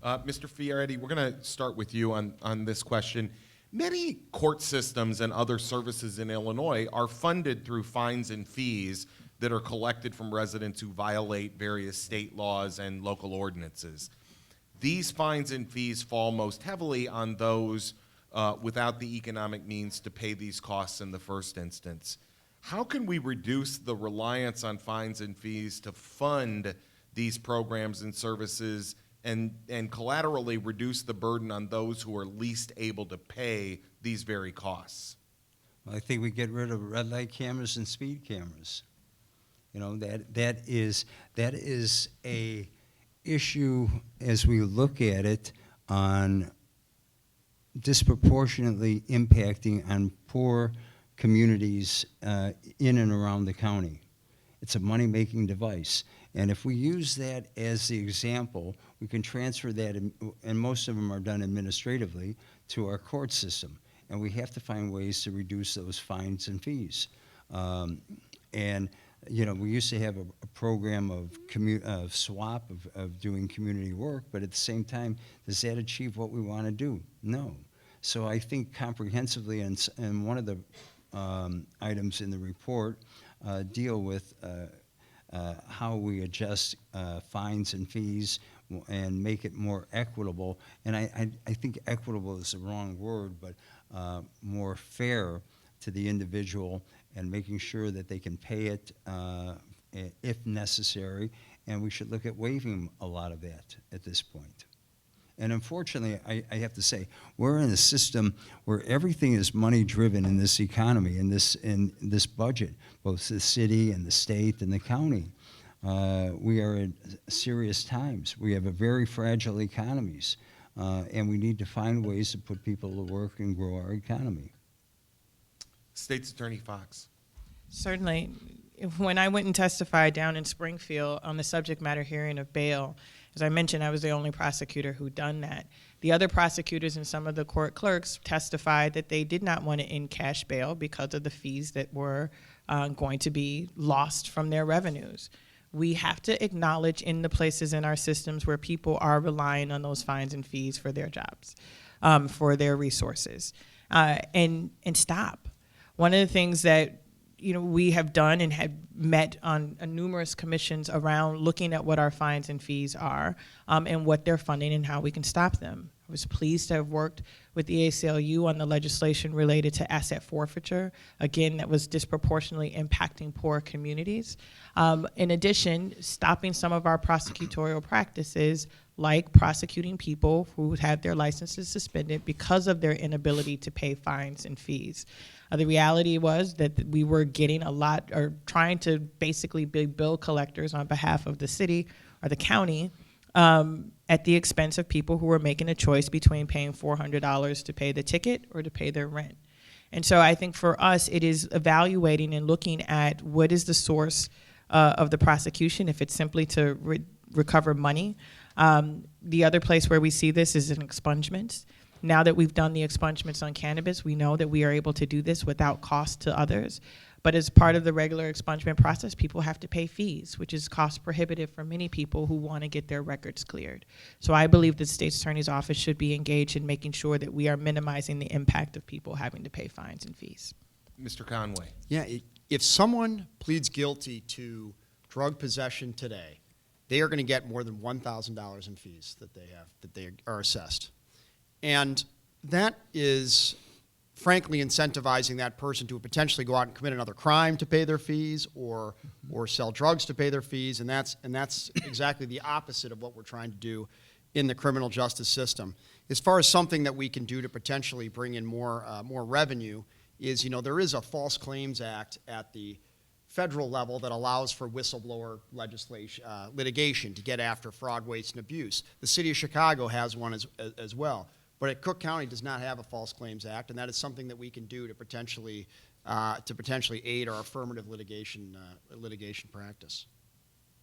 Mr. Fioretti, we're going to start with you on this question. Many court systems and other services in Illinois are funded through fines and fees that are collected from residents who violate various state laws and local ordinances. These fines and fees fall most heavily on those without the economic means to pay these costs in the first instance. How can we reduce the reliance on fines and fees to fund these programs and services and collaterally reduce the burden on those who are least able to pay these very costs? Well, I think we get rid of red light cameras and speed cameras. You know, that is a issue as we look at it on disproportionately impacting on poor communities in and around the county. It's a money-making device. And if we use that as the example, we can transfer that, and most of them are done administratively, to our court system. And we have to find ways to reduce those fines and fees. And you know, we used to have a program of SWAP, of doing community work, but at the same time, does that achieve what we want to do? No. So I think comprehensively, and one of the items in the report deal with how we adjust fines and fees and make it more equitable. And I think equitable is the wrong word, but more fair to the individual, and making sure that they can pay it if necessary. And we should look at waiving a lot of that at this point. And unfortunately, I have to say, we're in a system where everything is money-driven in this economy, in this budget, both the city and the state and the county. We are in serious times. We have a very fragile economies, and we need to find ways to put people to work and grow our economy. State's Attorney Fox. Certainly. When I went and testified down in Springfield on the subject matter hearing of bail, as I mentioned, I was the only prosecutor who done that. The other prosecutors and some of the court clerks testified that they did not want to end cash bail because of the fees that were going to be lost from their revenues. We have to acknowledge in the places in our systems where people are relying on those fines and fees for their jobs, for their resources, and stop. One of the things that we have done and have met on numerous commissions around looking at what our fines and fees are and what they're funding and how we can stop them. I was pleased to have worked with the ACLU on the legislation related to asset forfeiture, again, that was disproportionately impacting poor communities. In addition, stopping some of our prosecutorial practices, like prosecuting people who had their licenses suspended because of their inability to pay fines and fees. The reality was that we were getting a lot, or trying to basically be bill collectors on behalf of the city or the county at the expense of people who were making a choice between paying $400 to pay the ticket or to pay their rent. And so I think for us, it is evaluating and looking at what is the source of the prosecution, if it's simply to recover money. The other place where we see this is in expungements. Now that we've done the expungements on cannabis, we know that we are able to do this without cost to others. But as part of the regular expungement process, people have to pay fees, which is cost prohibitive for many people who want to get their records cleared. So I believe the State's Attorney's Office should be engaged in making sure that we are minimizing the impact of people having to pay fines and fees. Mr. Conway. Yeah, if someone pleads guilty to drug possession today, they are going to get more than $1,000 in fees that they are assessed. And that is, frankly, incentivizing that person to potentially go out and commit another crime to pay their fees, or sell drugs to pay their fees, and that's exactly the opposite of what we're trying to do in the criminal justice system. As far as something that we can do to potentially bring in more revenue is, there is a False Claims Act at the federal level that allows for whistleblower litigation to get after fraud, waste, and abuse. The city of Chicago has one as well. But Cook County does not have a False Claims Act, and that is something that we can do to potentially aid our affirmative litigation practice.